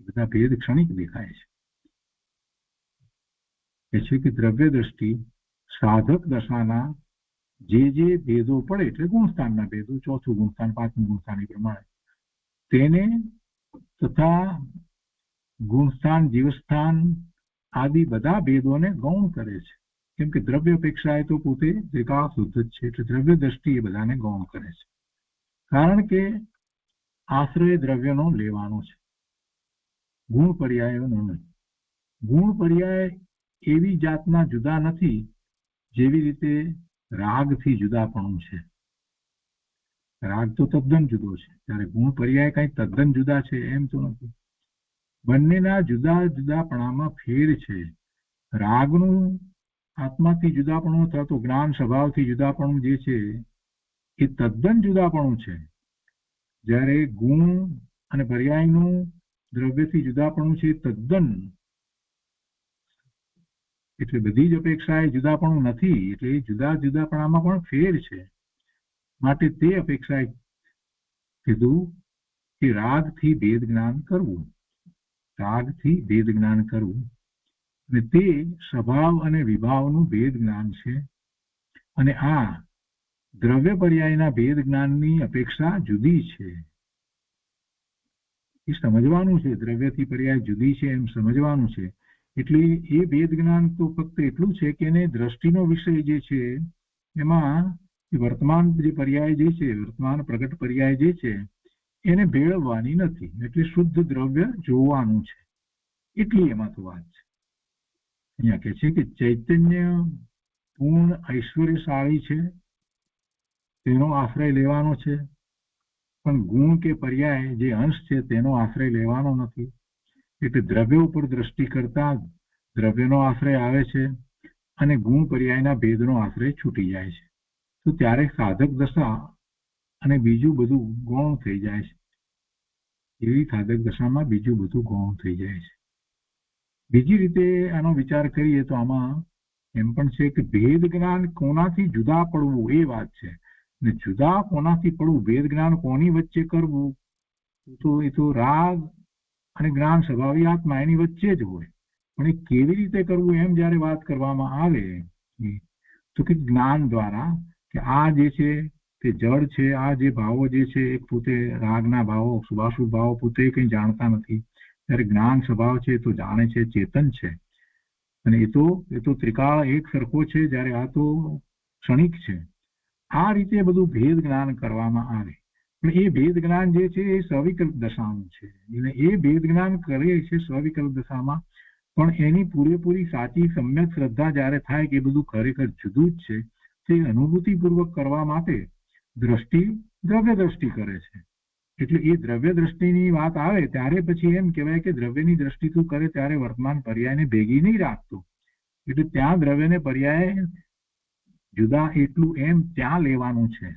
બધા ભેદ ક્ષણિક દેખાય છે. એ છે કે દ્રવ્ય દ્રષ્ટિ સાધક દશાના જે ભેદો પડે એટલે ગુણસ્થાનના ભેદો, ચોથું ગુણસ્થાન, પાંચમું ગુણસ્થાન એ પ્રમાણે તેને તથા ગુણસ્થાન જીવસ્થાન આદિ બધા ભેદોને ગૌણ કરે છે. કેમ કે દ્રવ્ય અપેક્ષા એ તો પોતે ત્રિકાળ શુદ્ધ જ છે, એટલે દ્રવ્ય દ્રષ્ટિ એ બધાને ગૌણ કરે છે. કારણ કે આશ્રય દ્રવ્યનો લેવાનો છે, ગુણ પર્યાયનો નહીં. ગુણ પર્યાય એવી જાતના જુદા નથી જેવી રીતે રાગથી જુદાપણું છે. રાગ તો તદ્દન જુદો છે, ત્યારે ગુણ પર્યાય કઈ તદ્દન જુદા છે એમ તો નથી. બંનેના જુદા જુદાપણામાં ફેર છે. રાગનું આત્માથી જુદાપણું અથવા તો જ્ઞાન સ્વભાવથી જુદાપણું જે છે એ તદ્દન જુદાપણું છે. જ્યારે ગુણ અને પર્યાયનું દ્રવ્યથી જુદાપણું છે તદ્દન, એટલે બધી જ અપેક્ષા એ જુદાપણું નથી, એટલે એ જુદા જુદાપણામાં પણ ફેર છે. માટે તે અપેક્ષાએ કીધું કે રાગથી ભેદ જ્ઞાન કરવું, અને તે સ્વભાવ અને વિભાવનું ભેદ જ્ઞાન છે. અને આ દ્રવ્ય પર્યાયના ભેદ જ્ઞાનની અપેક્ષા જુદી છે. એ સમજવાનું છે, દ્રવ્યથી પર્યાય જુદી છે એમ સમજવાનું છે. એટલે એ ભેદ જ્ઞાન તો ફક્ત એટલું છે કે એને દ્રષ્ટિનો વિષય જે છે એમાં વર્તમાન જે પર્યાય જે છે, વર્તમાન પ્રગટ પર્યાય જે છે એને ભેળવવાની નથી, એટલે શુદ્ધ દ્રવ્ય જોવાનું છે. એટલી એમાં તો વાત છે. અહીંયા કે છે કે ચૈતન્ય પૂર્ણ ઐશ્વર્યશાળી છે તેનો આશ્રય લેવાનો છે, પણ ગુણ કે પર્યાય જે અંશ છે તેનો આશ્રય લેવાનો નથી. એટલે દ્રવ્ય ઉપર દ્રષ્ટિ કરતા દ્રવ્યનો આશ્રય આવે છે અને ગુણ પર્યાયના ભેદનો આશ્રય છૂટી જાય છે. તો ત્યારે સાધક દશા અને બીજું બધું ગૌણ થઈ જાય છે. એવી સાધક દશામાં બીજું બધું ગૌણ થઈ જાય છે. બીજી રીતે આનો વિચાર કરીએ તો આમાં એમ પણ છે કે ભેદ જ્ઞાન કોનાથી જુદા પડવું એ વાત છે, ને જુદા કોનાથી પડવું, ભેદ જ્ઞાન કોની વચ્ચે કરવું, તો એ તો રાગ અને જ્ઞાન સ્વભાવી આત્મા એની વચ્ચે જ હોય. પણ એ કેવી રીતે કરવું એમ જયારે વાત કરવામાં આવે તો કે જ્ઞાન દ્વારા, કે આ જે છે તે જળ છે, આ જે ભાવો જે છે એ પોતે રાગના ભાવો, શુભાશુભ ભાવો પોતે કંઈ જાણતા નથી. ત્યારે જ્ઞાન સ્વભાવ છે તો જાણે છે, ચેતન છે, અને એ તો ત્રિકાળ એક સરખો છે, જ્યારે આ તો ક્ષણિક છે. આ રીતે બધું ભેદ જ્ઞાન કરવામાં આવે. પણ એ ભેદ જ્ઞાન જે છે એ સવિકલ્પ દશાનું છે, એટલે એ ભેદ જ્ઞાન કરે છે સવિકલ્પ દશામાં, પણ એની પૂરેપૂરી સાચી સમ્યક શ્રદ્ધા જ્યારે થાય કે એ બધું ખરેખર જુદું જ છે, તે અનુભૂતિપૂર્વક કરવા માટે દ્રષ્ટિ દ્રવ્ય દ્રષ્ટિ કરે છે. એટલે એ દ્રવ્ય દ્રષ્ટિની વાત આવે ત્યારે પછી એમ કહેવાય કે દ્રવ્યની દ્રષ્ટિ તું કરે ત્યારે વર્તમાન પર્યાયને ભેગી નહીં રાખતો, એટલે ત્યાં દ્રવ્યને પર્યાય જુદા એટલું એમ ત્યાં લેવાનું છે.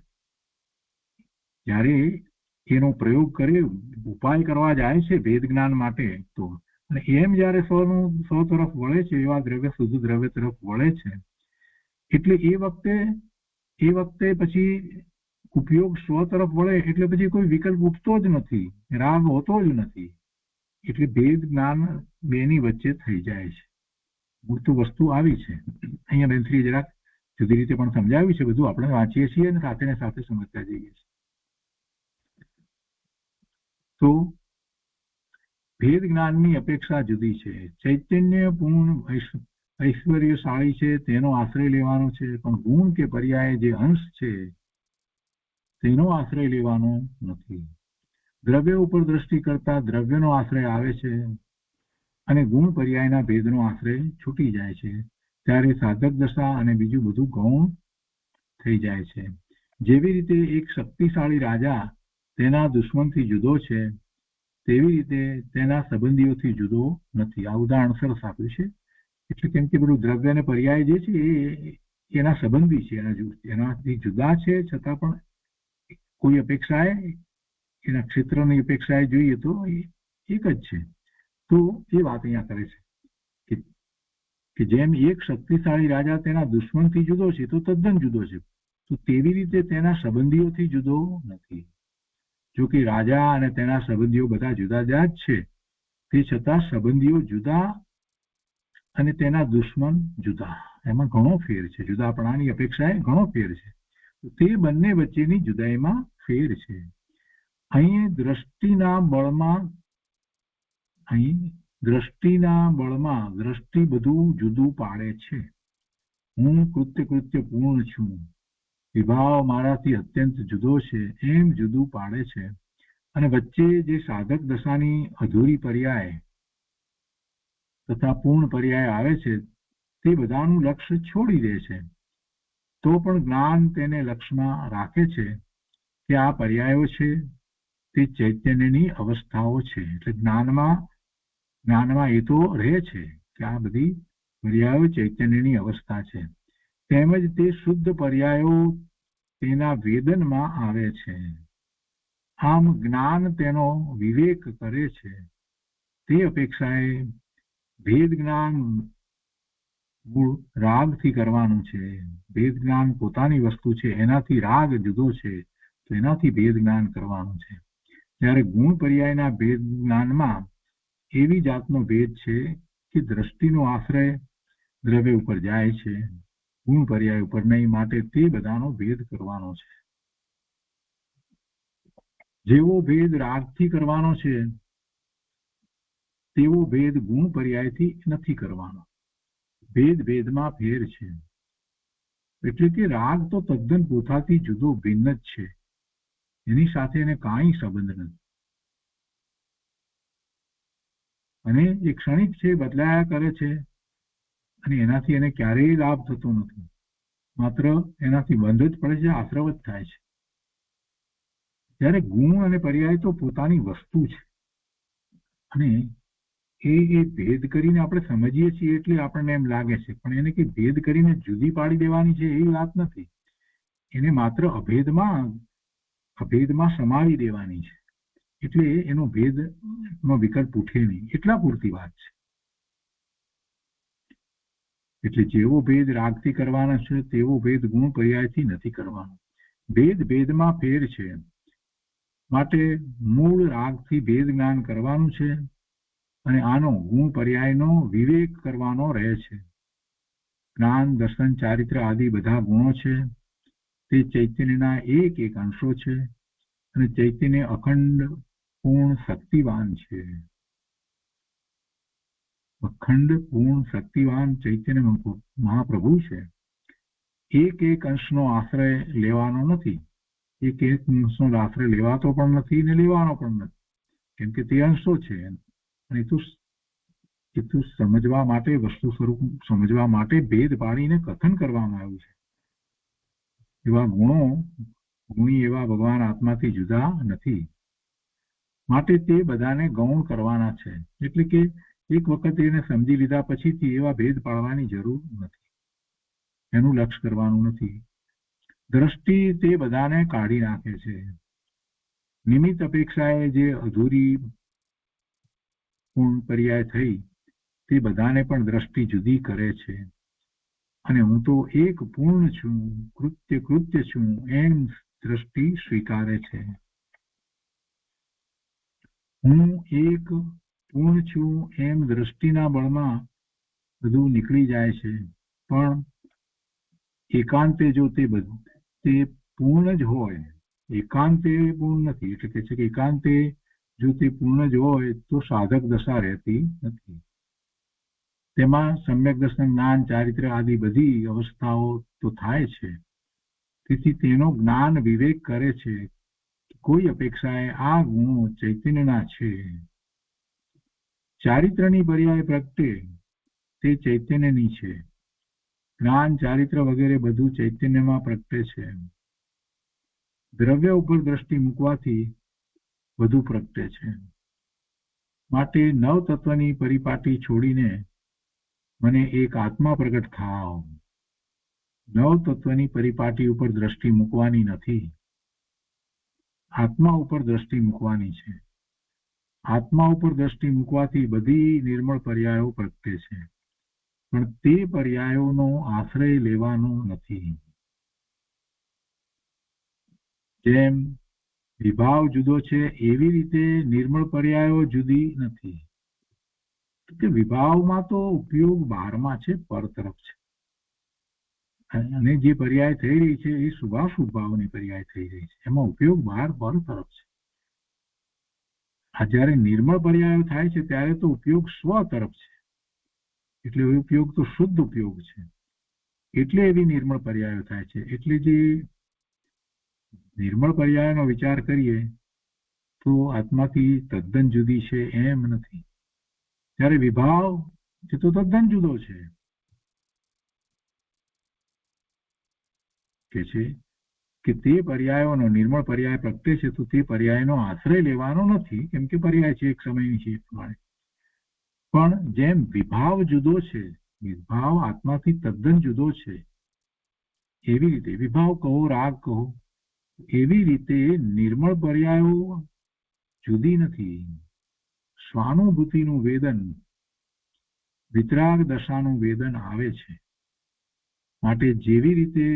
જ્યારે એનો પ્રયોગ કરે, ઉપાય કરવા જાય છે ભેદ જ્ઞાન માટે, તો અને એમ જયારે સ્વ તરફ વળે છે, એવા દ્રવ્ય શુદ્ધ દ્રવ્ય તરફ વળે છે, એટલે એ વખતે પછી ઉપયોગ સ્વ તરફ વળે એટલે પછી કોઈ વિકલ્પ ઉઠતો જ નથી, રાગ હોતો જ નથી. એટલે ભેદ જ્ઞાન બેની વચ્ચે થઈ જાય છે. મૂળ તો વસ્તુ આવી છે. અહીંયા બેનશ્રી જરાક જુદી રીતે પણ સમજાવ્યું છે, બધું આપણે વાંચીએ છીએ અને સાથે ને સાથે સમજતા જઈએ છીએ. તો ભેદ જ્ઞાનની અપેક્ષા જુદી છે. ચૈતન્ય પૂર્ણ ઐશ્વર્યશાળી છે તેનો આશ્રય લેવાનો છે, પણ ગુણ કે પર્યાય જે અંશ છે તેનો આશ્રય લેવાનો નથી. દ્રવ્ય ઉપર દ્રષ્ટિ કરતા દ્રવ્યનો આશ્રય આવે છે અને ગુણ પર્યાયના ભેદનો આશ્રય છૂટી જાય છે, ત્યારે સાધક દશા અને બીજું બધું ગૌણ થઈ જાય છે. જેવી રીતે એક શક્તિશાળી રાજા તેના દુશ્મનથી જુદો છે, તેવી રીતે તેના સંબંધીઓથી જુદો નથી. આ ઉદાહરણ સરસ આપ્યું છે. એટલે કેમ કે બધું દ્રવ્ય અને પર્યાય જે છે એ એના સંબંધી છે, એનાથી જુદા છે, છતાં પણ કોઈ અપેક્ષાએ એના ક્ષેત્રની અપેક્ષાએ જોઈએ તો એક જ છે. તો એ વાત અહીંયા કરે છે કે જેમ એક શક્તિશાળી રાજા તેના દુશ્મનથી જુદો છે તો તદ્દન જુદો છે, તો તેવી રીતે તેના સંબંધીઓથી જુદો નથી. જો કે રાજા અને તેના સંબંધીઓ બધા જુદા જુદા જ છે, તે છતાં સંબંધીઓ જુદા અને તેના દુશ્મન જુદા, એમાં ઘણો ફેર છે. જુદાપણાની અપેક્ષાએ ઘણો ફેર છે. તે બંને વચ્ચેની જુદાઈમાં ફેર છે. અહીં દ્રષ્ટિના બળમાં દ્રષ્ટિ બધું જુદું પાડે છે. હું કૃત્ય પૂર્ણ છું, વિભાવ મારાથી અત્યંત જુદો છે, એમ જુદું પાડે છે. અને વચ્ચે જે સાધક દશાની અધૂરી પર્યાય તથા પૂર્ણ પર્યાય આવે છે તે બધાનું લક્ષ્ય છોડી દે છે. તો પણ જ્ઞાન તેને લક્ષ્યમાં રાખે છે કે આ પર્યાયો છે તે ચૈતન્યની અવસ્થાઓ છે. એટલે જ્ઞાનમાં એ તો રહે છે કે આ બધી પર્યાયો ચૈતન્યની અવસ્થા છે. તેમજ તે શુદ્ધ પર્યાયો તેના વેદનમાં આવે છે. આમ જ્ઞાન તેનો વિવેક કરે છે. તે અપેક્ષાએ ભેદ જ્ઞાન મૂળ રાગથી કરવાનું છે. ભેદ જ્ઞાન પોતાની વસ્તુ છે, એનાથી રાગ જુદો છે, તો એનાથી ભેદ જ્ઞાન કરવાનું છે. જ્યારે ગુણ પર્યાયના ભેદ જ્ઞાનમાં એવી જાતનો ભેદ છે કે દ્રષ્ટિનો આશ્રય દ્રવ્ય ઉપર જાય છે, ગુણ પર્યાય ઉપર નહીં, માટે તે બધાનો ભેદ કરવાનો છે. જેવો ભેદ રાગથી કરવાનો છે તેવો ભેદ ગુણ પર્યાયથી નથી કરવાનો. ભેદમાં ફેર છે. એટલે કે રાગ તો તદ્દન પોતાથી જુદો ભિન્ન જ છે, એની સાથે એને કાંઈ સંબંધ નથી, અને એ ક્ષણિક છે, બદલાયા કરે છે, અને એનાથી એને ક્યારેય લાભ થતો નથી, માત્ર એનાથી બંધ જ પડે છે, આશ્રવ જ થાય છે. ત્યારે ગુણ અને પર્યાય તો પોતાની વસ્તુ છે, અને એ ભેદ કરીને આપણે સમજીએ છીએ એટલે આપણને એમ લાગે છે, પણ એને કે ભેદ કરીને જુદી પાડી દેવાની છે એવી વાત નથી. એને માત્ર અભેદમાં સમાવી દેવાની છે, એટલે એનો ભેદનો વિકલ્પ ઉઠે નહીં, એટલા પૂરતી વાત છે. એટલે જેવો ભેદ રાગથી કરવાનો છે તેવો ભેદ ગુણ પર્યાયથી નથી કરવાનો. ભેદમાં ફેર છે, માટે મૂળ રાગથી ભેદ જ્ઞાન કરવાનું છે, અને આનો ગુણ પર્યાયનો વિવેક કરવાનો રહે છે. જ્ઞાન, દર્શન, ચારિત્ર આદિ બધા ગુણો છે તે ચૈતન્યના એક અંશો છે, અને ચૈતન્ય અખંડ પૂર્ણ શક્તિવાન છે. અખંડ પૂર્ણ શક્તિવાન ચૈતન્ય મહાપ્રભુ છે. એક અંશનો આશ્રય લેવાનો નથી, એક એક અંશનો આશરે લેવાતો પણ નથી ને લેવાનો પણ નથી, કેમ કે તે અંશો છે. અને એ તો સમજવા માટે, વસ્તુ સ્વરૂપ સમજવા માટે ભેદ પાડીને કથન કરવામાં આવ્યું છે. એવા ગુણી એવા ભગવાન આત્માથી જુદા નથી, માટે તે બધાને ગૌણ કરવાના છે. એટલે કે એક વખત એને સમજી લીધા પછીથી એવા ભેદ પાડવાની જરૂર નથી, એનું લક્ષ્ય કરવાનું નથી. દ્રષ્ટિ તે બધાને કાઢી નાખે છે. નિમિત્ત અપેક્ષાએ જે અધૂરી પૂર્ણ પર્યાય થઈ તે બધાને પણ દ્રષ્ટિ જુદી કરે છે. અને હું તો એક પૂર્ણ છું, કૃત્ય છું, એમ દ્રષ્ટિ સ્વીકારે છે. હું એક પૂર્ણ છું એમ દ્રષ્ટિના બળમાં બધું નીકળી જાય છે. પણ એકાંતે જો તે પૂર્ણ જ હોય, એકાંતે પૂર્ણ નથી, એટલે કે છે કે એકાંતે જો તે પૂર્ણ જ હોય તો સાધક દશા રહેતી નથી. તેમાં સમ્યક દર્શન, જ્ઞાન, ચારિત્ર આદિ બધી અવસ્થાઓ તો થાય છે. તેથી તેનો જ્ઞાન વિવેક કરે છે. કોઈ અપેક્ષાએ આ ગુણો ચૈતન્યના છે. ચારિત્રની પર્યાય પ્રગટે તે ચૈતન્યની છે. જ્ઞાન, ચારિત્ર વગેરે બધું ચૈતન્યમાં પ્રગટે છે. દ્રવ્ય ઉપર દ્રષ્ટિ મૂકવાથી બધું પ્રગટે છે. માટે નવ તત્વની પરિપાટી છોડીને મને એક આત્મા પ્રગટ થાવ. નવ તત્વની પરિપાટી ઉપર દ્રષ્ટિ મૂકવાની નથી, આત્મા ઉપર દ્રષ્ટિ મૂકવાની છે. આત્મા ઉપર દ્રષ્ટિ મૂકવાથી બધી નિર્મળ પર્યાયો પ્રગટે છે, પણ તે પર્યાયોનો આશ્રય લેવાનો નથી. જેમ વિભાવ જુદો છે એવી રીતે નિર્મળ પર્યાયો જુદી નથી. કે વિભાવમાં તો ઉપયોગ બહારમાં છે, પર તરફ છે, અને જે પર્યાય થઈ રહી છે એ શુભાશુભ ભાવની પર્યાય થઈ રહી છે, એમાં ઉપયોગ બહાર પર તરફ છે. આ જયારે નિર્મળ પર્યાયો થાય છે ત્યારે તો ઉપયોગ સ્વ તરફ છે, એટલે ઉપયોગ તો શુદ્ધ ઉપયોગ છે, એટલે એવી નિર્મળ પર્યાયો થાય છે. એટલે જે નિર્મળ પર્યાયનો વિચાર કરીએ તો આત્માથી તદ્દન જુદી છે એમ નથી. ત્યારે વિભાવ એ તો તદ્દન જુદો છે, કે છે કે તે પર્યાયોનો નિર્મળ પર્યાય પ્રગટે છે તો તે પર્યાયનો આશ્રય લેવાનો નથી, કેમ કે પર્યાય છે એક સમયની છે પ્રમાણે. પણ જેમ વિભાવ જુદો છે, વિભાવ આત્માથી તદ્દન જુદો છે, એવી રીતે વિભાવ કહો, રાગ કહો, એવી રીતે નિર્મળ પર્યાયો જુદી નથી. સ્વાનુભૂતિનું વેદન, વિતરાગ દશાનું વેદન આવે છે. માટે જેવી રીતે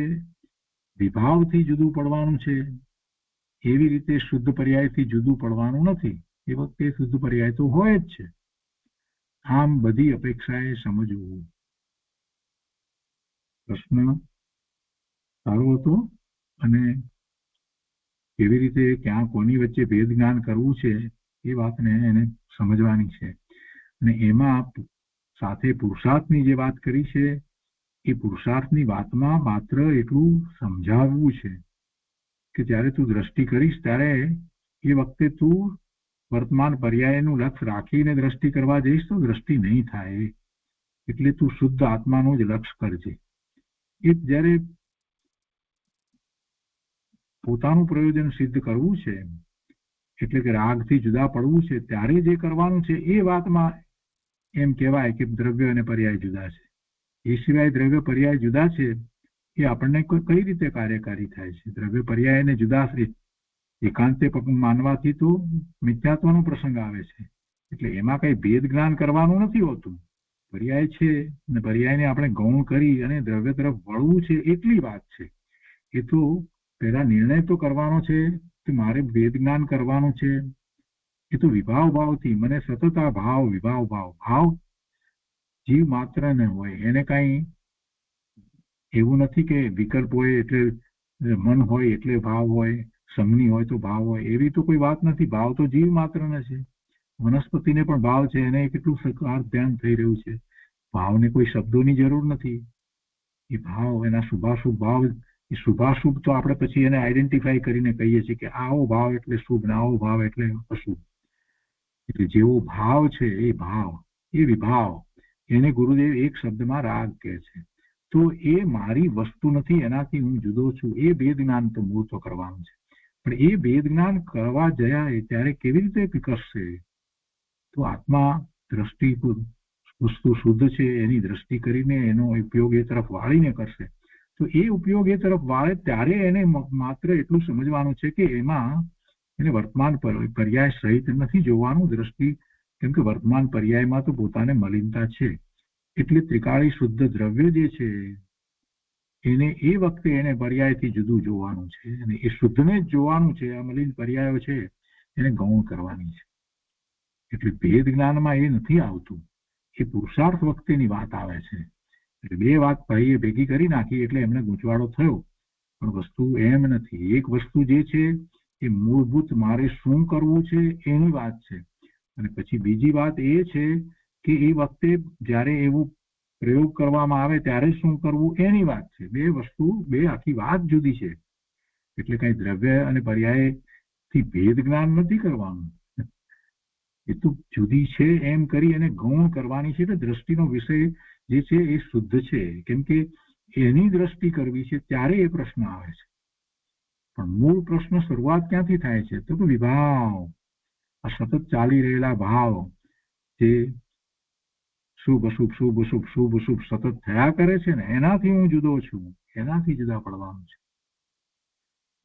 વિભાવથી જુદું પડવાનું છે એવી રીતે શુદ્ધ પર્યાયથી જુદું પડવાનું નથી. એ વખતે શુદ્ધ પર્યાય તો હોય જ છે. આમ બધી અપેક્ષાએ સમજવું. પ્રશ્ન સારો હતો, અને કેવી રીતે ક્યાં કોની વચ્ચે ભેદ જ્ઞાન કરવું છે એ વાતને એને સમજવાની છે. અને એમાં સાથે પુરુષાર્થની જે વાત કરી છે એ પુરુષાર્થની વાતમાં માત્ર એટલું સમજાવવું છે કે જ્યારે તું દ્રષ્ટિ કરીશ ત્યારે એ વખતે તું વર્તમાન પર્યાયનું લક્ષ્ય રાખીને દ્રષ્ટિ કરવા જઈશ તો દ્રષ્ટિ નહીં થાય. એટલે તું શુદ્ધ આત્માનું જ લક્ષ્ય કરજે. એ જ્યારે પોતાનું પ્રયોજન સિદ્ધ કરવું છે, એટલે કે રાગથી જુદા પડવું છે, ત્યારે જે કરવાનું છે એ વાતમાં એમ કહેવાય કે દ્રવ્ય અને પર્યાય જુદા છે. એ સિવાય દ્રવ્ય પર્યાય જુદા છે એ આપણને કઈ રીતે કાર્યકારી થાય છે? દ્રવ્ય પર્યાયને જુદા એકાંતે માનવાથી તો મિથ્યાત્વનો પ્રસંગ આવે છે. એટલે એમાં કઈ ભેદ જ્ઞાન કરવાનું નથી હોતું. પર્યાય છે અને પર્યાયને આપણે ગૌણ કરી અને દ્રવ્ય તરફ વળવું છે એટલી વાત છે. એ તો પહેલા નિર્ણય તો કરવાનો છે કે મારે ભેદ જ્ઞાન કરવાનું છે. એ તો વિભાવ ભાવથી મને સતત આ ભાવ વિભાવ ભાવ જીવ માત્ર ને હોય, એને કઈ એવું નથી કે વિકલ્પ હોય એટલે મન હોય એટલે ભાવ હોય, સંજ્ઞી હોય તો ભાવ હોય, એવી તો કોઈ વાત નથી. ભાવ તો જીવ માત્ર ને છે. વનસ્પતિને પણ ભાવ છે, એને કેટલું સકાર ધ્યાન થઈ રહ્યું છે. ભાવને કોઈ શબ્દોની જરૂર નથી. એ ભાવ, એના શુભાશુભ ભાવ એ શુભાશુભ તો આપણે પછી એને આઈડેન્ટિફાઈ કરીને કહીએ છીએ કે આવો ભાવ એટલે શુભ ને આવો ભાવ એટલે અશુભ. એટલે જેવો ભાવ છે એ ભાવ, એ વિભાવ, એને ગુરુદેવ એક શબ્દમાં રાગ કહે છે. તો એ મારી વસ્તુ નથી, એનાથી હું જુદો છું. એ ભેદ જ્ઞાન તો મૂળ તો કરવાનું છે. પણ એ ભેદ જ્ઞાન કરવા જાય ત્યારે કેવી રીતે વિકસશે? તો આત્મા દ્રષ્ટિ વસ્તુ શુદ્ધ છે એની દ્રષ્ટિ કરીને એનો ઉપયોગ એ તરફ વાળીને કરશે. તો એ ઉપયોગ એ તરફ વાળે ત્યારે એને માત્ર એટલું સમજવાનું છે કે એમાં એને વર્તમાન પર્યાય સહિત નથી જોવાનું દ્રષ્ટિ, કેમ કે વર્તમાન પર્યાયમાં તો પોતાને મલિનતા છે. એટલે ત્રિકાળી શુદ્ધ દ્રવ્ય જે છે એને એ વખતે એને પર્યાયથી જુદું જોવાનું છે અને એ શુદ્ધને જ જોવાનું છે. આ મલિન પર્યાયો છે એને ગૌણ કરવાની છે. એટલે ભેદ જ્ઞાનમાં એ નથી આવતું, એ પુરુષાર્થ વખતેની વાત આવે છે. એટલે બે વાત ભાઈએ ભેગી કરી નાખી એટલે એમને ગૂંચવાડો થયો. પણ વસ્તુ એમ નથી. એક વસ્તુ જે છે એ મૂળભૂત મારે શું કરવું છે એની વાત છે, અને પછી બીજી વાત એ છે કે એ વખતે જ્યારે એવું પ્રયોગ કરવામાં આવે ત્યારે શું કરવું એની વાત છે. બે વસ્તુ, બે આખી વાત જુદી છે. એટલે કઈ દ્રવ્ય અને પર્યાય થી ભેદ જ્ઞાન નથી કરવાનું, એ તો જુદી છે એમ કરી અને ગૌણ કરવાની છે. એટલે દ્રષ્ટિનો વિષય જે છે એ શુદ્ધ છે, કેમ કે એની દ્રષ્ટિ કરવી છે ત્યારે એ પ્રશ્ન આવે છે. પણ મૂળ પ્રશ્ન શરૂઆત ક્યાંથી થાય છે? તો કે વિભાવ, આ સતત ચાલી રહેલા ભાવ જે શુભ અશુભ શુભ અશુભ શુભ અશુભ સતત થયા કરે છે ને, એનાથી હું જુદો છું, એનાથી જુદા પડવાનું છે.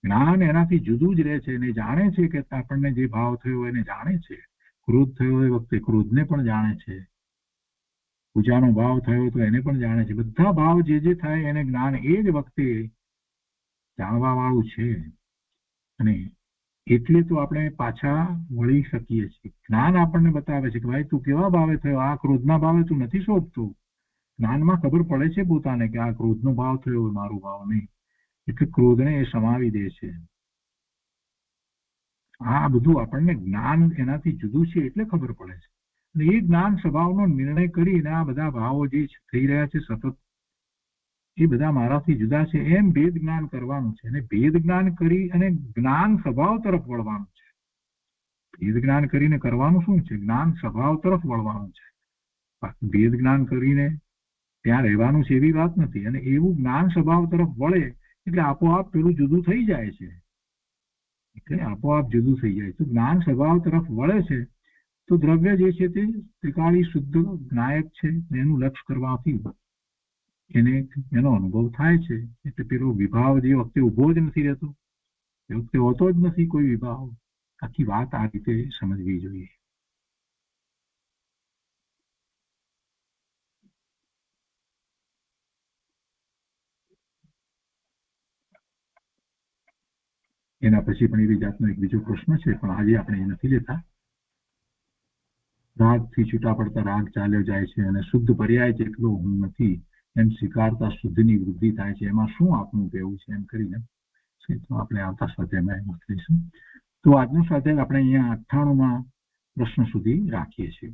જ્ઞાન એનાથી જુદું જ રહે છે. એને જાણે છે કે આપણને જે ભાવ થયો એને જાણે છે. ક્રોધ થયો એ વખતે ક્રોધને પણ જાણે છે. પૂજાનો ભાવ થયો તો એને પણ જાણે છે. બધા ભાવ જે થાય એને જ્ઞાન એ જ વખતે જાણવા વાળું છે. અને એટલે તો આપણે પાછા વળી શકીએ છીએ. જ્ઞાન આપણને બતાવે છે કે ભાઈ તું કેવા ભાવે થયો, આ ક્રોધના ભાવે તું નથી શોધતો. જ્ઞાનમાં ખબર પડે છે પોતાને કે આ ક્રોધનો ભાવ થયો, મારો ભાવ નહીં. એટલે ક્રોધને એ સમાવી દે છે. આ બધું આપણને જ્ઞાન એનાથી જુદું છે એટલે ખબર પડે છે. અને એ જ્ઞાન સ્વભાવનો નિર્ણય કરીને આ બધા ભાવો જે થઈ રહ્યા છે સતત, એ બધા મારાથી જુદા છે એમ ભેદ જ્ઞાન કરવાનું છે. અને ભેદ જ્ઞાન કરી અને જ્ઞાન સ્વભાવ તરફ વળવાનું છે. ભેદ જ્ઞાન કરીને કરવાનું શું છે? જ્ઞાન સ્વભાવ તરફ વળવાનું છે. ભેદ જ્ઞાન કરીને ત્યાં રહેવાનું છે એવી વાત નથી. અને એવું જ્ઞાન સ્વભાવ તરફ વળે એટલે આપોઆપ પેલું જુદું થઈ જાય છે. એટલે આપોઆપ જુદું થઈ જાય. તો જ્ઞાન સ્વભાવ તરફ વળે છે તો દ્રવ્ય જે છે તે ત્રિકાળી શુદ્ધ જ્ઞાયક છે. એનું લક્ષ્ય કરવાથી એને એનો અનુભવ થાય છે. એટલે પેલો વિભાવ જે વખતે ઉભો જ નથી રહેતો, એ વખતે હોતો જ નથી કોઈ વિભાવ. આખી વાત આ રીતે સમજવી જોઈએ. એના પછી પણ એવી જાતનો એક બીજો પ્રશ્ન છે, પણ આજે આપણે એ નથી લેતા. રાગથી છૂટા પડતા રાગ ચાલ્યો જાય છે અને શુદ્ધ પર્યાય જેટલો હું નથી એમ સ્વીકારતા શુદ્ધની વૃદ્ધિ થાય છે. એમાં શું આપનું કહેવું છે એમ કરીને તો આપણે આવતા સ્વાધ્યાયમાં લઈશું. તો આજનો સ્વાધ્યાય આપણે અહીંયા 98માં પ્રશ્ન સુધી રાખીએ છીએ.